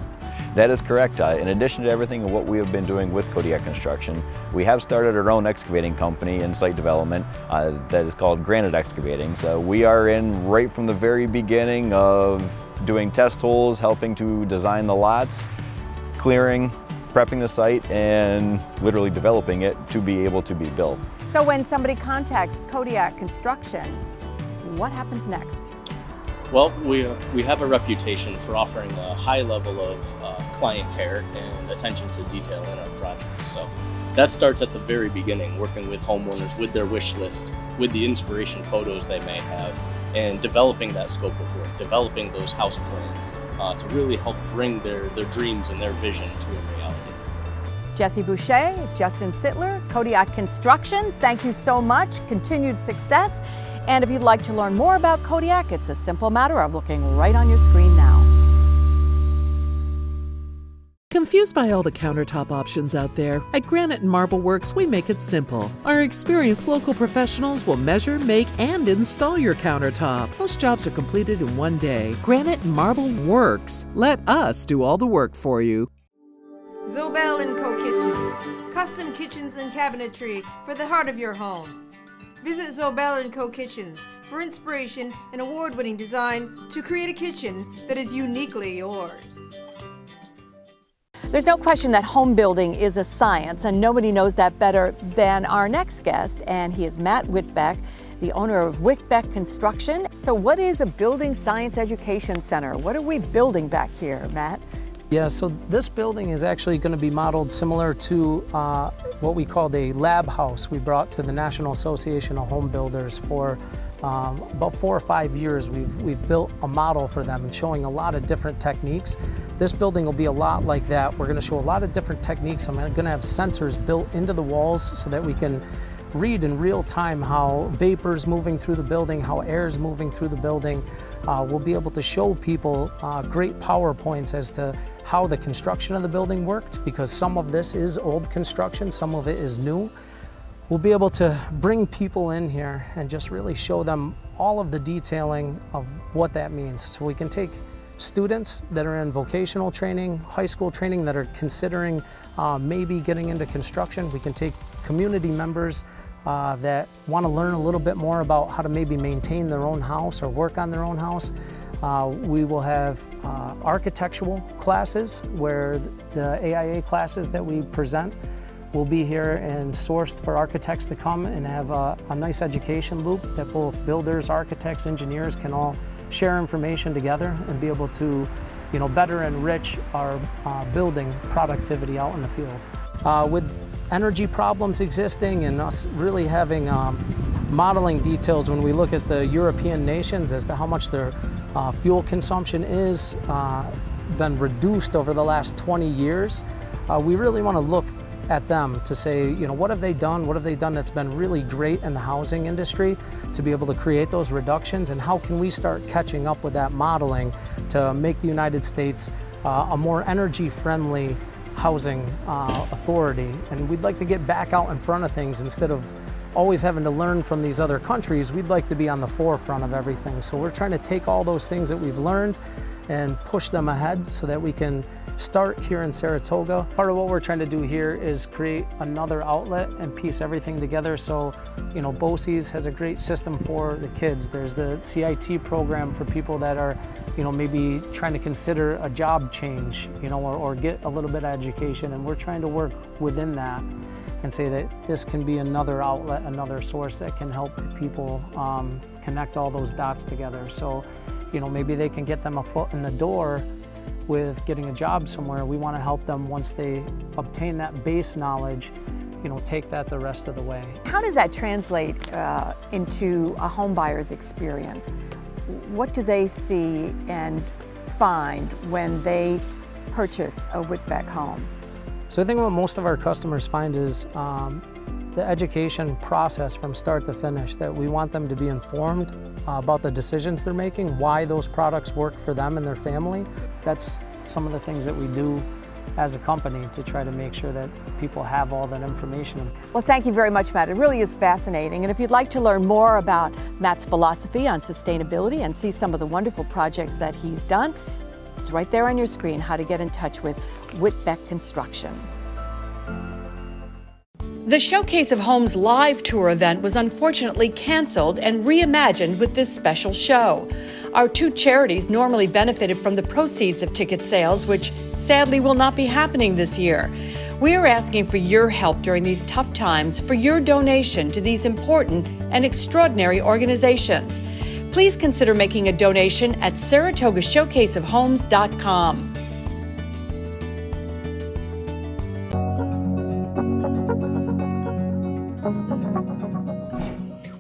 Speaker 11: That is correct. In addition to everything and what we have been doing with Kodiak Construction, we have started our own excavating company in site development that is called Granite Excavating. So we are in right from the very beginning of doing test holes, helping to design the lots, clearing, prepping the site, and literally developing it to be able to be built.
Speaker 1: So when somebody contacts Kodiak Construction, what happens next?
Speaker 12: Well, we have a reputation for offering a high level of client care and attention to detail in our projects. So that starts at the very beginning, working with homeowners with their wish list, with the inspiration photos they may have, and developing that scope of work, developing those house plans to really help bring their dreams and their vision to a reality.
Speaker 1: Jesse Boucher, Justin Sittler, Kodiak Construction, thank you so much. Continued success. And if you'd like to learn more about Kodiak, it's a simple matter of looking right on your screen now.
Speaker 13: Confused by all the countertop options out there? At Granite and Marble Works, we make it simple. Our experienced local professionals will measure, make, and install your countertop. Most jobs are completed in one day. Granite and Marble Works. Let us do all the work for you.
Speaker 14: Zobel & Co. Kitchens. Custom kitchens and cabinetry for the heart of your home. Visit Zobel & Co. Kitchens for inspiration and award-winning design to create a kitchen that is uniquely yours.
Speaker 1: There's no question that home building is a science, and nobody knows that better than our next guest, and he is Matt Whitbeck, the owner of Whitbeck Construction. So what is a building science education center? What are we building back here, Matt?
Speaker 15: Yeah, so this building is actually going to be modeled similar to what we called a lab house we brought to the National Association of Home Builders for about 4 or 5 years. We've built a model for them and showing a lot of different techniques. This building will be a lot like that. We're going to show a lot of different techniques. I'm going to have sensors built into the walls so that we can read in real time how vapor's moving through the building, how air's moving through the building. We'll be able to show people great PowerPoints as to how the construction of the building worked, because some of this is old construction, some of it is new. We'll be able to bring people in here and just really show them all of the detailing of what that means. So we can take students that are in vocational training, high school training that are considering maybe getting into construction. We can take community members that want to learn a little bit more about how to maybe maintain their own house or work on their own house. We will have architectural classes where the AIA classes that we present will be here and sourced for architects to come and have a nice education loop that both builders, architects, engineers can all share information together and be able to, better enrich our building productivity out in the field. With energy problems existing and us really having modeling details when we look at the European nations as to how much their fuel consumption is been reduced over the last 20 years, we really want to look at them to say, what have they done? What have they done that's been really great in the housing industry to be able to create those reductions, and how can we start catching up with that modeling to make the United States a more energy-friendly housing authority. And we'd like to get back out in front of things instead of always having to learn from these other countries, we'd like to be on the forefront of everything. So we're trying to take all those things that we've learned and push them ahead so that we can start here in Saratoga. Part of what we're trying to do here is create another outlet and piece everything together. So, you know, BOCES has a great system for the kids. There's the CIT program for people that are, you know, maybe trying to consider a job change, you know, or get a little bit of education. And we're trying to work within that and say that this can be another outlet, another source that can help people connect all those dots together. So, you know, maybe they can get them a foot in the door with getting a job somewhere. We want to help them once they obtain that base knowledge, you know, take that the rest of the way.
Speaker 1: How does that translate into a home buyer's experience? What do they see and find when they purchase a Whitbeck home?
Speaker 15: So I think what most of our customers find is the education process from start to finish, that we want them to be informed about the decisions they're making, why those products work for them and their family. That's some of the things that we do as a company to try to make sure that people have all that information.
Speaker 1: Well, thank you very much, Matt. It really is fascinating. And if you'd like to learn more about Matt's philosophy on sustainability and see some of the wonderful projects that he's done, it's right there on your screen how to get in touch with Whitbeck Construction.
Speaker 16: The Showcase of Homes live tour event was unfortunately canceled and reimagined with this special show. Our two charities normally benefited from the proceeds of ticket sales, which sadly will not be happening this year. We are asking for your help during these tough times, for your donation to these important and extraordinary organizations. Please consider making a donation at SaratogaShowcaseOfHomes.com.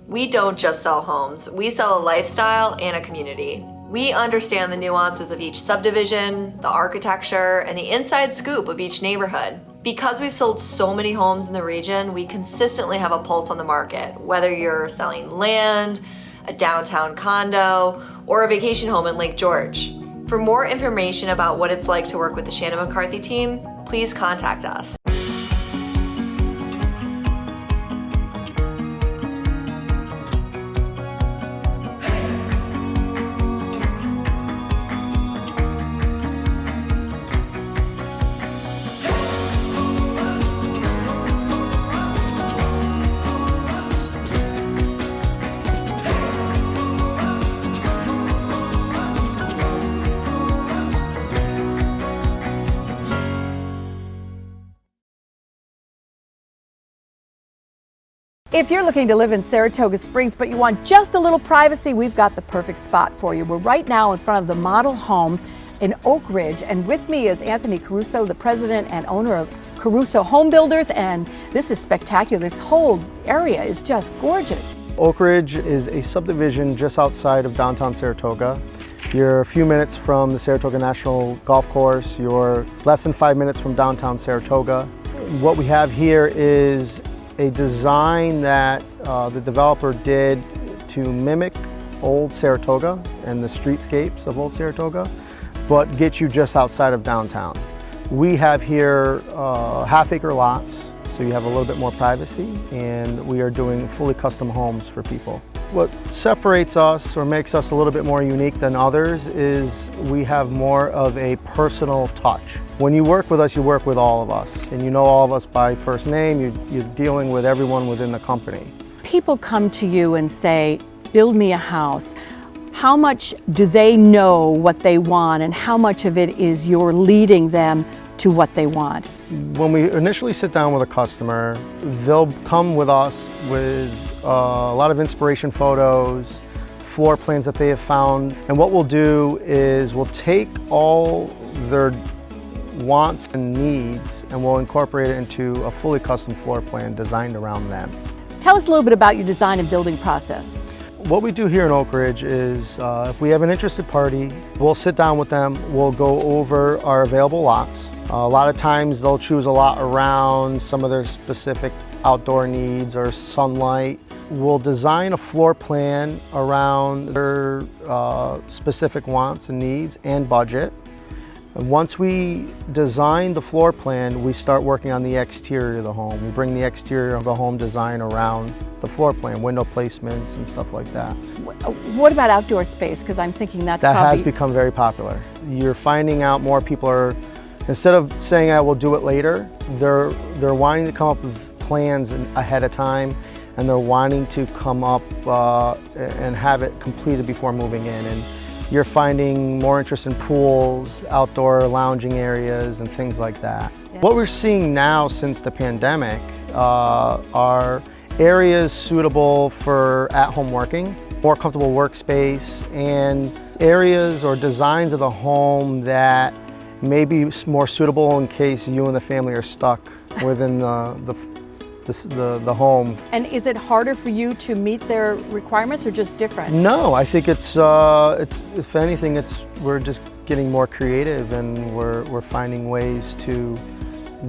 Speaker 17: We don't just sell homes, we sell a lifestyle and a community. We understand the nuances of each subdivision, the architecture, and the inside scoop of each neighborhood. Because we've sold so many homes in the region, we consistently have a pulse on the market, whether you're selling land, a downtown condo, or a vacation home in Lake George. For more information about what it's like to work with the Shannon McCarthy team, please contact us.
Speaker 1: If you're looking to live in Saratoga Springs, but you want just a little privacy, we've got the perfect spot for you. We're right now in front of the model home in Oak Ridge, and with me is Anthony Caruso, the president and owner of Caruso Home Builders, and this is spectacular. This whole area is just gorgeous.
Speaker 18: Oak Ridge is a subdivision just outside of downtown Saratoga. You're a few minutes from the Saratoga National Golf Course. You're less than 5 minutes from downtown Saratoga. What we have here is a design that the developer did to mimic old Saratoga and the streetscapes of old Saratoga, but get you just outside of downtown. We have here half-acre lots, so you have a little bit more privacy, and we are doing fully custom homes for people. What separates us or makes us a little bit more unique than others is we have more of a personal touch. When you work with us, you work with all of us, and you know all of us by first name. You're dealing with everyone within the company.
Speaker 1: People come to you and say, build me a house. How much do they know what they want, and how much of it is you're leading them to what they want?
Speaker 18: When we initially sit down with a customer, they'll come with us with a lot of inspiration photos, floor plans that they have found, and what we'll do is we'll take all their wants and needs and we'll incorporate it into a fully custom floor plan designed around them.
Speaker 1: Tell us a little bit about your design and building process.
Speaker 18: What we do here in Oak Ridge is if we have an interested party, we'll sit down with them, we'll go over our available lots. A lot of times they'll choose a lot around some of their specific outdoor needs or sunlight. We'll design a floor plan around their specific wants and needs and budget. And once we design the floor plan, we start working on the exterior of the home. We bring the exterior of the home design around the floor plan, window placements and stuff like that.
Speaker 1: What about outdoor space? Because I'm thinking that
Speaker 18: has become very popular. You're finding out more people are, instead of saying I will do it later, they're wanting to come up with plans ahead of time, and they're wanting to come up and have it completed before moving in. And you're finding more interest in pools, outdoor lounging areas, and things like that. Yeah. What we're seeing now since the pandemic are areas suitable for at-home working, more comfortable workspace, and areas or designs of the home that may be more suitable in case you and the family are stuck within the home.
Speaker 1: And is it harder for you to meet their requirements or just different?
Speaker 18: No, I think it's if anything, we're just getting more creative, and we're finding ways to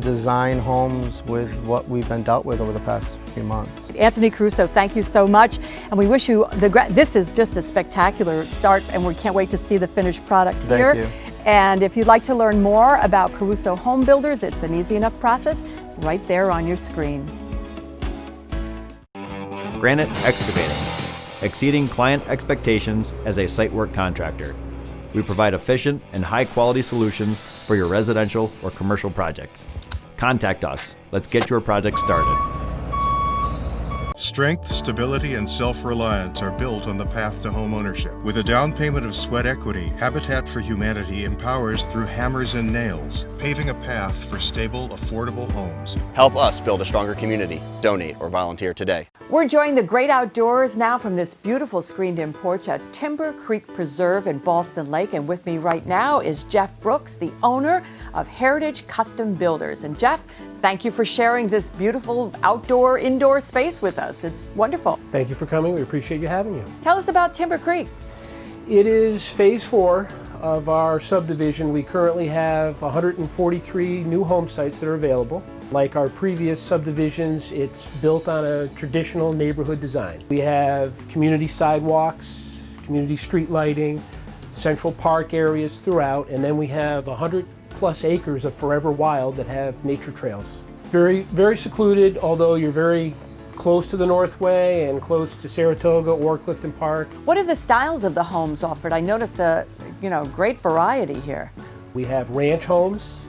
Speaker 18: design homes with what we've been dealt with over the past few months.
Speaker 1: Anthony Caruso, thank you so much, and we wish you this is just a spectacular start, and we can't wait to see the finished product here.
Speaker 18: Thank you.
Speaker 1: And if you'd like to learn more about Caruso Home Builders, it's an easy enough process. It's right there on your screen.
Speaker 11: Granite Excavating, exceeding client expectations as a site work contractor. We provide efficient and high-quality solutions for your residential or commercial projects. Contact us. Let's get your project started.
Speaker 19: Strength, stability, and self-reliance are built on the path to home ownership. With a down payment of sweat equity, Habitat for Humanity empowers through hammers and nails, paving a path for stable, affordable homes.
Speaker 4: Help us build a stronger community. Donate or volunteer today.
Speaker 1: We're enjoying the great outdoors now from this beautiful screened-in porch at Timber Creek Preserve in Ballston Lake. And with me right now is Jeff Brooks, the owner of Heritage Custom Builders. And Jeff, thank you for sharing this beautiful outdoor, indoor space with us. It's wonderful.
Speaker 20: Thank you for coming. We appreciate you having you.
Speaker 1: Tell us about Timber Creek.
Speaker 20: It is phase 4 of our subdivision. We currently have 143 new home sites that are available. Like our previous subdivisions, it's built on a traditional neighborhood design. We have community sidewalks, community street lighting, central park areas throughout, and then we have 100+ acres of forever wild that have nature trails. Very, very secluded, although you're very close to the Northway and close to Saratoga or Clifton Park.
Speaker 1: What are the styles of the homes offered? I noticed a great variety here.
Speaker 20: We have ranch homes.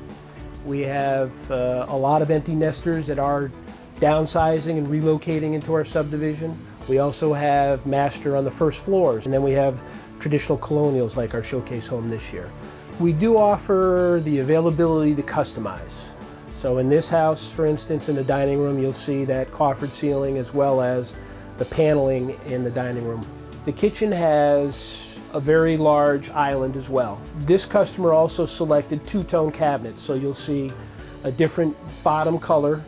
Speaker 20: We have a lot of empty nesters that are downsizing and relocating into our subdivision. We also have master on the first floors, and then we have traditional colonials like our showcase home this year. We do offer the availability to customize. So in this house, for instance, in the dining room, you'll see that coffered ceiling as well as the paneling in the dining room. The kitchen has a very large island as well. This customer also selected two-tone cabinets, so you'll see a different bottom color,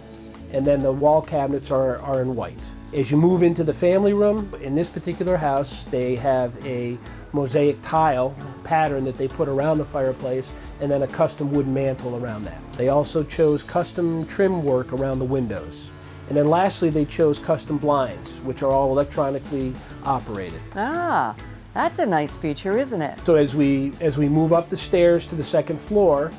Speaker 20: and then the wall cabinets are in white. As you move into the family room, in this particular house, they have a mosaic tile pattern that they put around the fireplace, and then a custom wood mantle around that. They also chose custom trim work around the windows. And then lastly, they chose custom blinds, which are all electronically operated.
Speaker 1: Ah, that's a nice feature, isn't it?
Speaker 20: So as we move up the stairs to the second floor,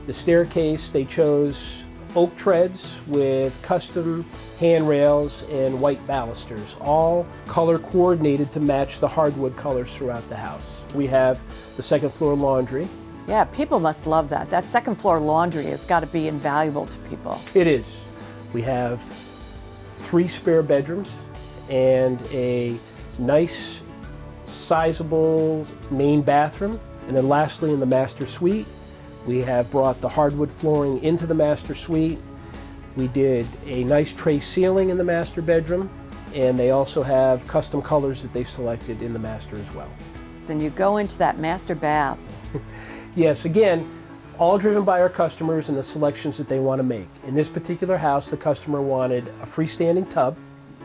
Speaker 20: the staircase, they chose oak treads with custom handrails and white balusters, all color coordinated to match the hardwood colors throughout the house. We have the second floor laundry.
Speaker 1: Yeah, people must love that. That second floor laundry has got to be invaluable to people.
Speaker 20: It is. We have 3 spare bedrooms and a nice sizable main bathroom. And then lastly, in the master suite, we have brought the hardwood flooring into the master suite. We did a nice tray ceiling in the master bedroom, and they also have custom colors that they selected in the master as well.
Speaker 1: Then you go into that master bath.
Speaker 20: Yes, again, all driven by our customers and the selections that they want to make. In this particular house, the customer wanted a freestanding tub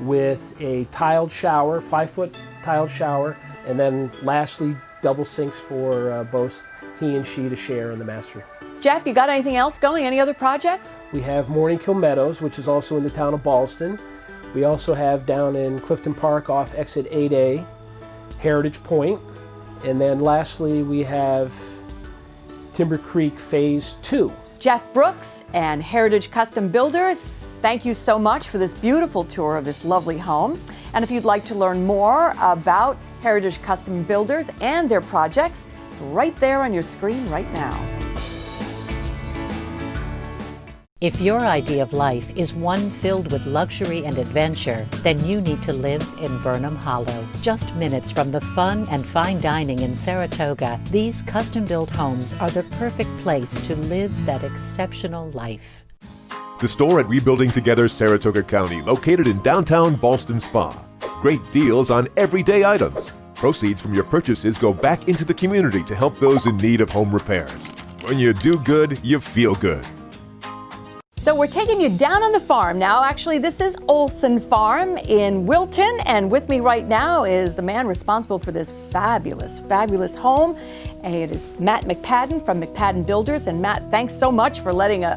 Speaker 20: with a tiled shower, 5-foot tiled shower, and then lastly, double sinks for both he and she to share in the master.
Speaker 1: Jeff, you got anything else going? Any other projects?
Speaker 20: We have Morningkill Meadows, which is also in the town of Ballston. We also have down in Clifton Park off exit 8A, Heritage Point. And then lastly, we have Timber Creek Phase 2.
Speaker 1: Jeff Brooks and Heritage Custom Builders, thank you so much for this beautiful tour of this lovely home. And if you'd like to learn more about Heritage Custom Builders and their projects, right there on your screen right now.
Speaker 7: If your idea of life is one filled with luxury and adventure, then you need to live in Burnham Hollow. Just minutes from the fun and fine dining in Saratoga, these custom-built homes are the perfect place to live that exceptional life.
Speaker 21: The store at Rebuilding Together Saratoga County, located in downtown Ballston Spa. Great deals on everyday items. Proceeds from your purchases go back into the community to help those in need of home repairs. When you do good, you feel good.
Speaker 1: So we're taking you down on the farm now. Actually, this is Olsen Farm in Wilton, and with me right now is the man responsible for this fabulous, fabulous home. And it is Matt McPadden from McPadden Builders. And Matt, thanks so much for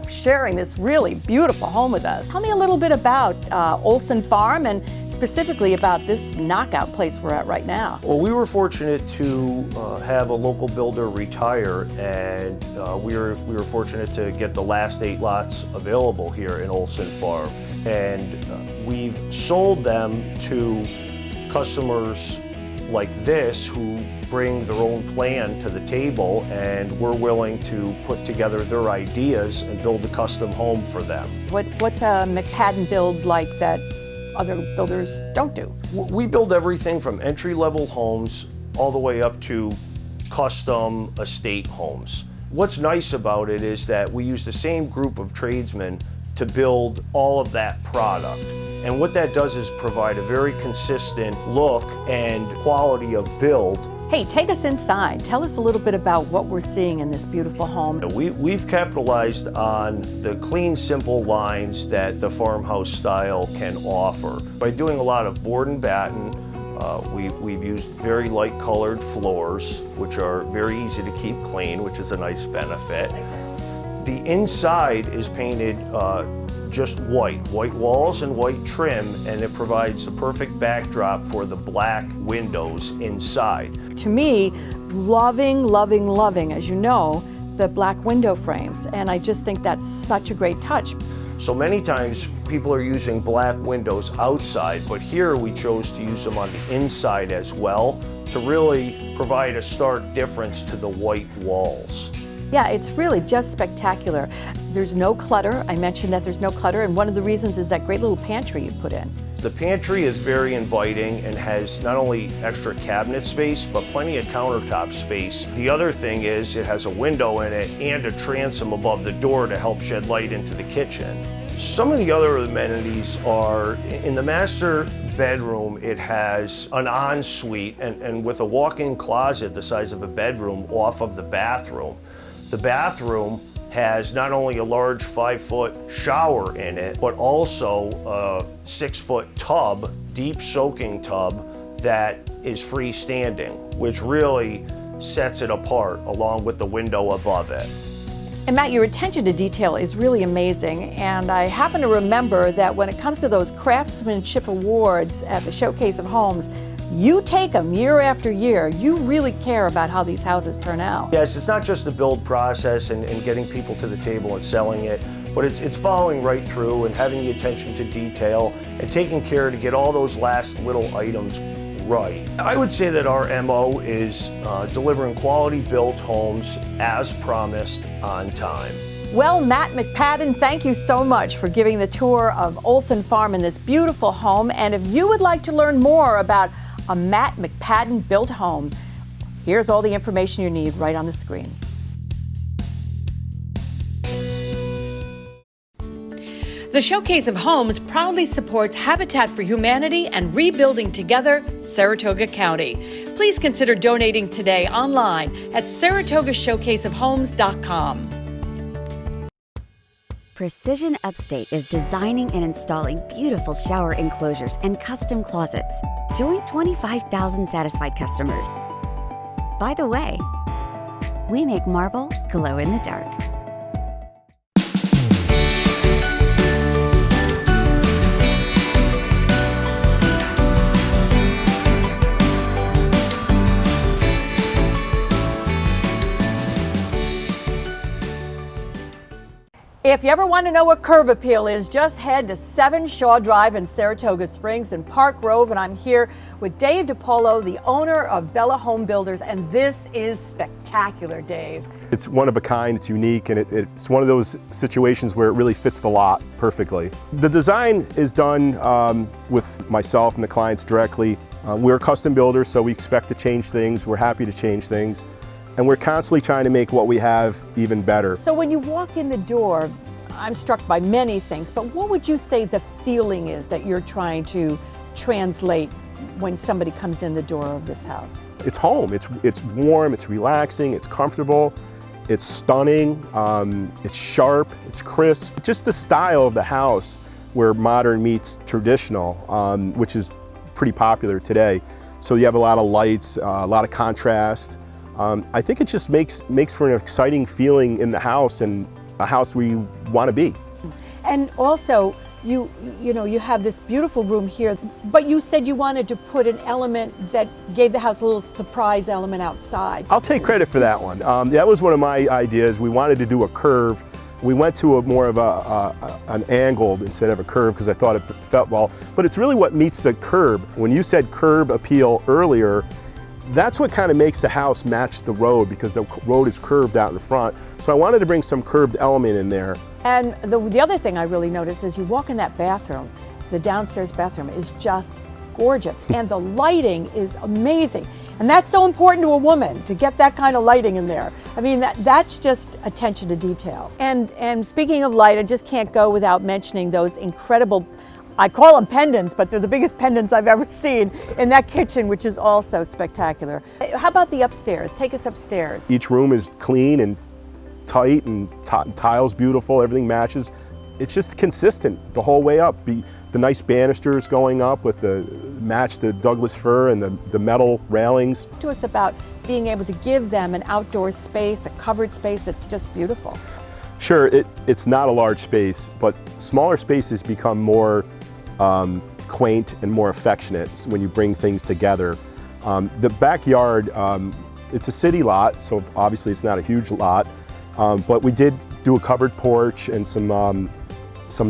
Speaker 1: sharing this really beautiful home with us. Tell me a little bit about Olsen Farm and specifically about this knockout place we're at right now.
Speaker 22: Well, we were fortunate to have a local builder retire, and we were fortunate to get the last 8 lots available here in Olsen Farm. And we've sold them to customers like this who bring their own plan to the table, and we're willing to put together their ideas and build a custom home for them.
Speaker 1: What's a McPadden build like that other builders don't do?
Speaker 22: We build everything from entry-level homes all the way up to custom estate homes. What's nice about it is that we use the same group of tradesmen to build all of that product. And what that does is provide a very consistent look and quality of build.
Speaker 1: Hey, take us inside. Tell us a little bit about what we're seeing in this beautiful home.
Speaker 22: We've capitalized on the clean, simple lines that the farmhouse style can offer. By doing a lot of board and batten, we've used very light colored floors, which are very easy to keep clean, which is a nice benefit. The inside is painted just white walls and white trim, and it provides the perfect backdrop for the black windows inside.
Speaker 1: To me, loving, as you know, the black window frames, and I just think that's such a great touch.
Speaker 22: So many times people are using black windows outside, but here we chose to use them on the inside as well to really provide a stark difference to the white walls.
Speaker 1: Yeah, it's really just spectacular. There's no clutter. I mentioned that there's no clutter, and one of the reasons is that great little pantry you put in.
Speaker 22: The pantry is very inviting and has not only extra cabinet space, but plenty of countertop space. The other thing is it has a window in it and a transom above the door to help shed light into the kitchen. Some of the other amenities are, in the master bedroom, it has an ensuite and with a walk-in closet the size of a bedroom off of the bathroom. The bathroom has not only a large 5-foot shower in it, but also a 6-foot tub, deep soaking tub that is freestanding, which really sets it apart along with the window above it.
Speaker 1: And Matt, your attention to detail is really amazing, and I happen to remember that when it comes to those craftsmanship awards at the Showcase of Homes, you take them year after year. You really care about how these houses turn out.
Speaker 22: Yes, it's not just the build process and getting people to the table and selling it, but it's following right through and having the attention to detail and taking care to get all those last little items right. I would say that our MO is delivering quality built homes as promised on time.
Speaker 1: Well, Matt McPadden, thank you so much for giving the tour of Olsen Farm in this beautiful home. And if you would like to learn more about a Matt McPadden built home, here's all the information you need right on the screen.
Speaker 16: The Showcase of Homes proudly supports Habitat for Humanity and Rebuilding Together Saratoga County. Please consider donating today online at SaratogaShowcaseOfHomes.com.
Speaker 23: Precision Upstate is designing and installing beautiful shower enclosures and custom closets. Join 25,000 satisfied customers. By the way, we make marble glow in the dark.
Speaker 1: If you ever want to know what curb appeal is, just head to 7 Shaw Drive in Saratoga Springs and Park Grove, and I'm here with Dave DiPolo, the owner of Bella Home Builders, and this is spectacular, Dave.
Speaker 2: It's one of a kind, it's unique, and it's one of those situations where it really fits the lot perfectly. The design is done with myself and the clients directly. We're custom builders, so we expect to change things. We're happy to change things. And we're constantly trying to make what we have even better.
Speaker 1: So when you walk in the door, I'm struck by many things, but what would you say the feeling is that you're trying to translate when somebody comes in the door of this house?
Speaker 2: It's home. It's warm, it's relaxing, it's comfortable, it's stunning, it's sharp, it's crisp. Just the style of the house where modern meets traditional, which is pretty popular today. So you have a lot of lights, a lot of contrast. I think it just makes for an exciting feeling in the house and a house where you want to be.
Speaker 1: And also, you have this beautiful room here, but you said you wanted to put an element that gave the house a little surprise element outside.
Speaker 2: I'll take credit for that one. That was one of my ideas. We wanted to do a curve. We went to more of an angled instead of a curve because I thought it felt well, but it's really what meets the curb. When you said curb appeal earlier, that's what kind of makes the house match the road because the road is curved out in front. So I wanted to bring some curved element in there.
Speaker 1: And the other thing I really noticed is you walk in that bathroom, the downstairs bathroom is just gorgeous and the lighting is amazing. And that's so important to a woman, to get that kind of lighting in there. I mean, that's just attention to detail. And speaking of light, I just can't go without mentioning those incredible, I call them pendants, but they're the biggest pendants I've ever seen in that kitchen, which is also spectacular. How about the upstairs? Take us upstairs.
Speaker 2: Each room is clean and tight and tiles beautiful, everything matches. It's just consistent the whole way up. The nice banisters going up with the Douglas fir and the metal railings.
Speaker 1: Talk to us about being able to give them an outdoor space, a covered space that's just beautiful.
Speaker 2: Sure, it's not a large space, but smaller spaces become more quaint and more affectionate when you bring things together. The backyard, it's a city lot, so obviously it's not a huge lot, but we did do a covered porch and some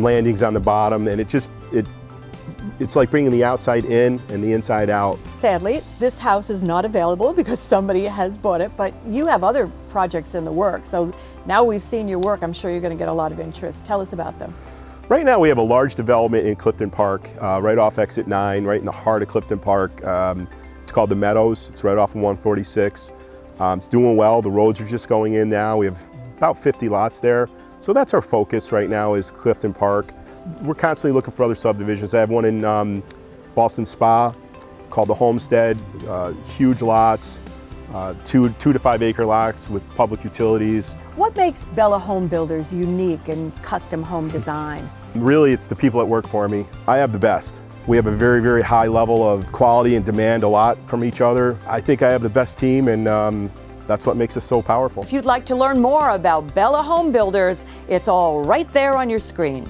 Speaker 2: landings on the bottom, and it's like bringing the outside in and the inside out.
Speaker 1: Sadly, this house is not available because somebody has bought it, but you have other projects in the works. So now we've seen your work, I'm sure you're going to get a lot of interest. Tell us about them.
Speaker 2: Right now we have a large development in Clifton Park, right off exit 9, right in the heart of Clifton Park. It's called The Meadows. It's right off of 146. It's doing well. The roads are just going in now. We have about 50 lots there. So that's our focus right now is Clifton Park. We're constantly looking for other subdivisions. I have one in Boston Spa called the Homestead, huge lots, 2 to 5 acre lots with public utilities.
Speaker 1: What makes Bella Home Builders unique in custom home design?
Speaker 2: Really, it's the people that work for me. I have the best. We have a very, very high level of quality and demand a lot from each other. I think I have the best team, and that's what makes us so powerful.
Speaker 1: If you'd like to learn more about Bella Home Builders, it's all right there on your screen.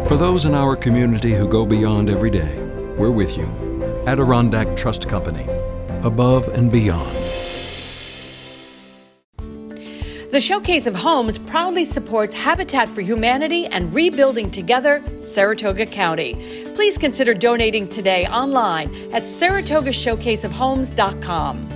Speaker 3: For those in our community who go beyond every day, we're with you. Adirondack Trust Company, above and beyond.
Speaker 16: The Showcase of Homes proudly supports Habitat for Humanity and Rebuilding Together Saratoga County. Please consider donating today online at saratogashowcaseofhomes.com.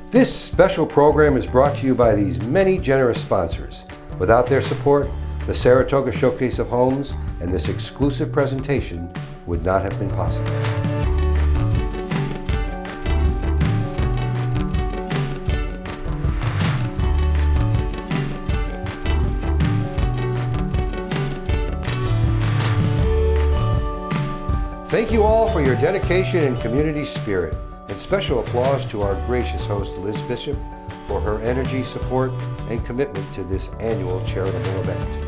Speaker 10: This special program is brought to you by these many generous sponsors. Without their support, the Saratoga Showcase of Homes and this exclusive presentation would not have been possible. Thank you all for your dedication and community spirit. And special applause to our gracious host, Liz Bishop, for her energy, support, and commitment to this annual charitable event.